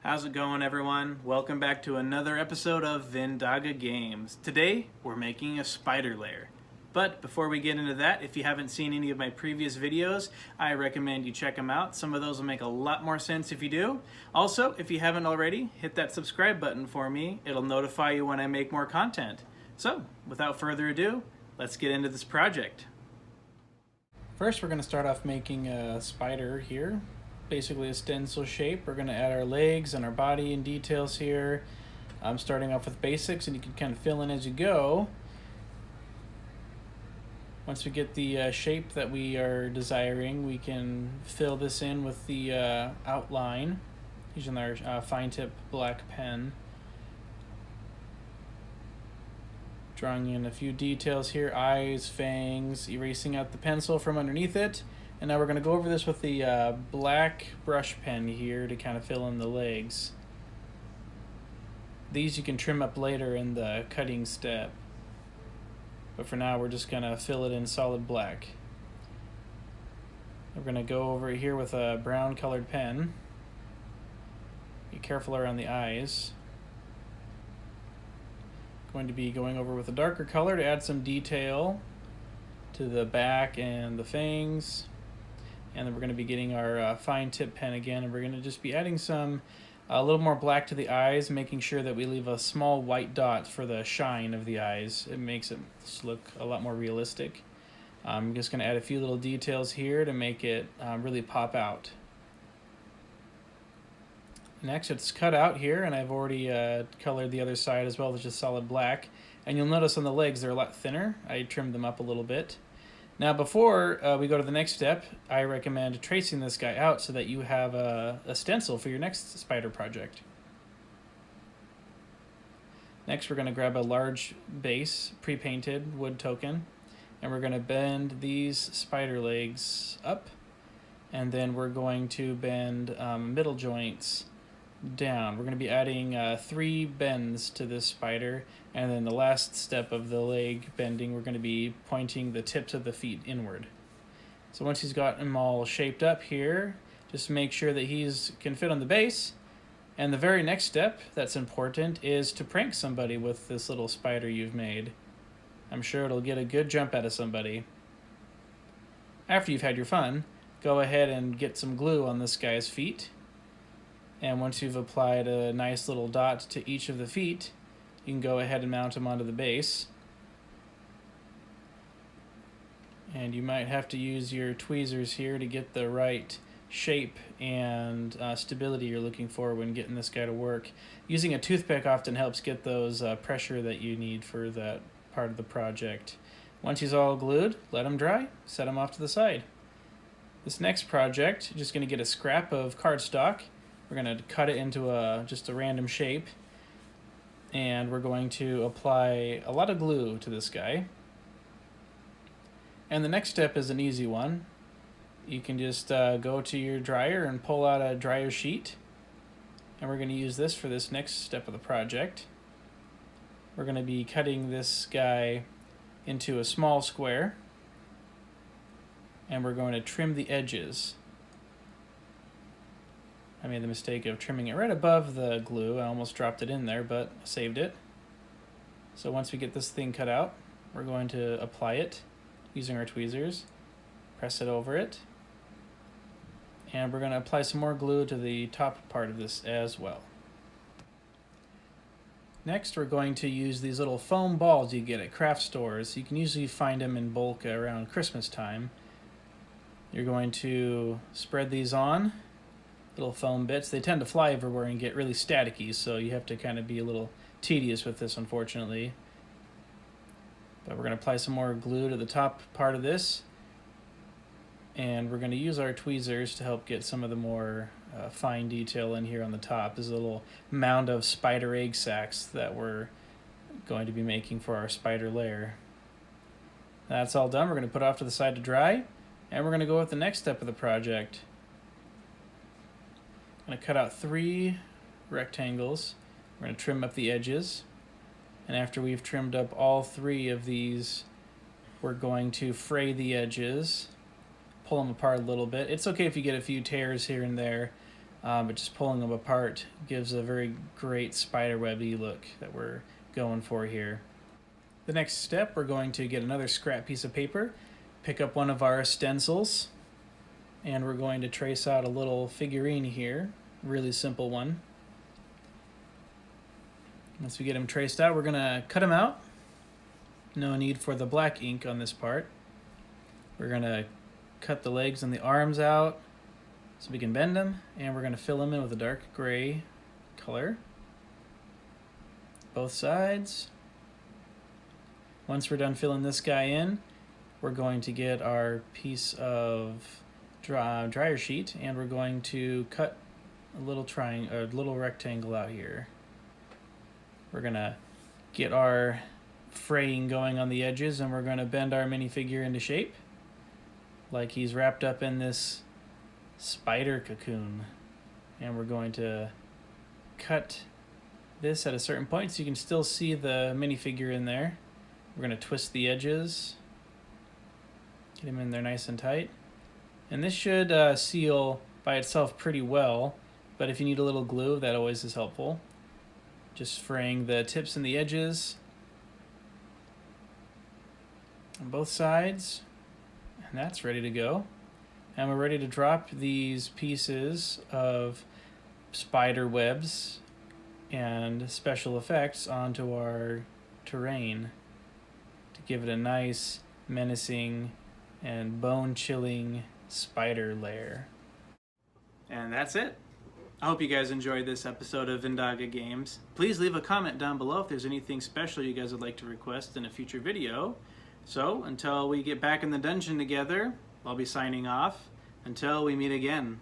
How's it going, everyone? Welcome back to another episode of Vindaga Games. Today, we're making a spider lair. But before we get into that, if you haven't seen any of my previous videos, I recommend you check them out. Some of those will make a lot more sense if you do. Also, if you haven't already, hit that subscribe button for me. It'll notify you when I make more content. So, without further ado, let's get into this project. First, we're going to start off making a spider here. Basically a stencil shape. We're going to add our legs and our body and details here. I'm starting off with basics, and you can kind of fill in as you go. Once we get the shape that we are desiring, we can fill this in with the outline using our fine tip black pen. Drawing in a few details here, eyes, fangs, erasing out the pencil from underneath it. And now we're going to go over this with the black brush pen here to kind of fill in the legs. These you can trim up later in the cutting step. But for now, we're just going to fill it in solid black. We're going to go over here with a brown colored pen. Be careful around the eyes. Going to be going over with a darker color to add some detail to the back and the fangs. And then we're going to be getting our fine tip pen again, and we're going to just be adding a little more black to the eyes, making sure that we leave a small white dot for the shine of the eyes. It makes it look a lot more realistic. I'm just going to add a few little details here to make it really pop out. Next, it's cut out here, and I've already colored the other side as well with just solid black. And you'll notice on the legs they're a lot thinner. I trimmed them up a little bit. Now, before we go to the next step, I recommend tracing this guy out so that you have a stencil for your next spider project. Next, we're going to grab a large base, pre-painted wood token, and we're going to bend these spider legs up, and then we're going to bend middle joints down. We're going to be adding 3 bends to this spider, and then the last step of the leg bending, we're going to be pointing the tips of the feet inward. So once he's got him all shaped up here, just make sure that he's can fit on the base. And the very next step that's important is to prank somebody with this little spider you've made. I'm sure it'll get a good jump out of somebody. After you've had your fun, go ahead and get some glue on this guy's feet. And once you've applied a nice little dot to each of the feet, you can go ahead and mount them onto the base. And you might have to use your tweezers here to get the right shape and stability you're looking for when getting this guy to work. Using a toothpick often helps get those pressure that you need for that part of the project. Once he's all glued, let him dry, set him off to the side. This next project, you're just going to get a scrap of cardstock. We're going to cut it into just a random shape, and we're going to apply a lot of glue to this guy. And the next step is an easy one. You can just go to your dryer and pull out a dryer sheet, and we're going to use this for this next step of the project. We're going to be cutting this guy into a small square, and we're going to trim the edges. I made the mistake of trimming it right above the glue. I almost dropped it in there, but I saved it. So once we get this thing cut out, we're going to apply it using our tweezers, press it over it, and we're going to apply some more glue to the top part of this as well. Next, we're going to use these little foam balls you get at craft stores. You can usually find them in bulk around Christmas time. You're going to spread these on. Little foam bits. They tend to fly everywhere and get really staticky, so you have to kind of be a little tedious with this, unfortunately. But we're going to apply some more glue to the top part of this, and we're going to use our tweezers to help get some of the more fine detail in here on the top. This is a little mound of spider egg sacs that we're going to be making for our spider lair. That's all done. We're going to put it off to the side to dry, and we're going to go with the next step of the project. I'm going to cut out 3 rectangles. We're going to trim up the edges. And after we've trimmed up all 3 of these, we're going to fray the edges, pull them apart a little bit. It's okay if you get a few tears here and there. but just pulling them apart gives a very great spiderwebby look that we're going for here. The next step, we're going to get another scrap piece of paper, pick up one of our stencils, and we're going to trace out a little figurine here, really simple one. Once we get him traced out, we're going to cut him out. No need for the black ink on this part. We're going to cut the legs and the arms out so we can bend them, and we're going to fill them in with a dark gray color. Both sides. Once we're done filling this guy in, we're going to get our piece of dryer sheet, and we're going to cut a little rectangle out here. We're gonna get our fraying going on the edges, and we're gonna bend our minifigure into shape, like he's wrapped up in this spider cocoon. And we're going to cut this at a certain point so you can still see the minifigure in there. We're going to twist the edges, get him in there nice and tight. And this should seal by itself pretty well, but if you need a little glue, that always is helpful. Just fraying the tips and the edges on both sides, and that's ready to go. And we're ready to drop these pieces of spider webs and special effects onto our terrain to give it a nice, menacing, and bone-chilling spider lair. And that's it. I hope you guys enjoyed this episode of Vindaga Games. Please leave a comment down below if there's anything special you guys would like to request in a future video. So, until we get back in the dungeon together, I'll be signing off. Until we meet again.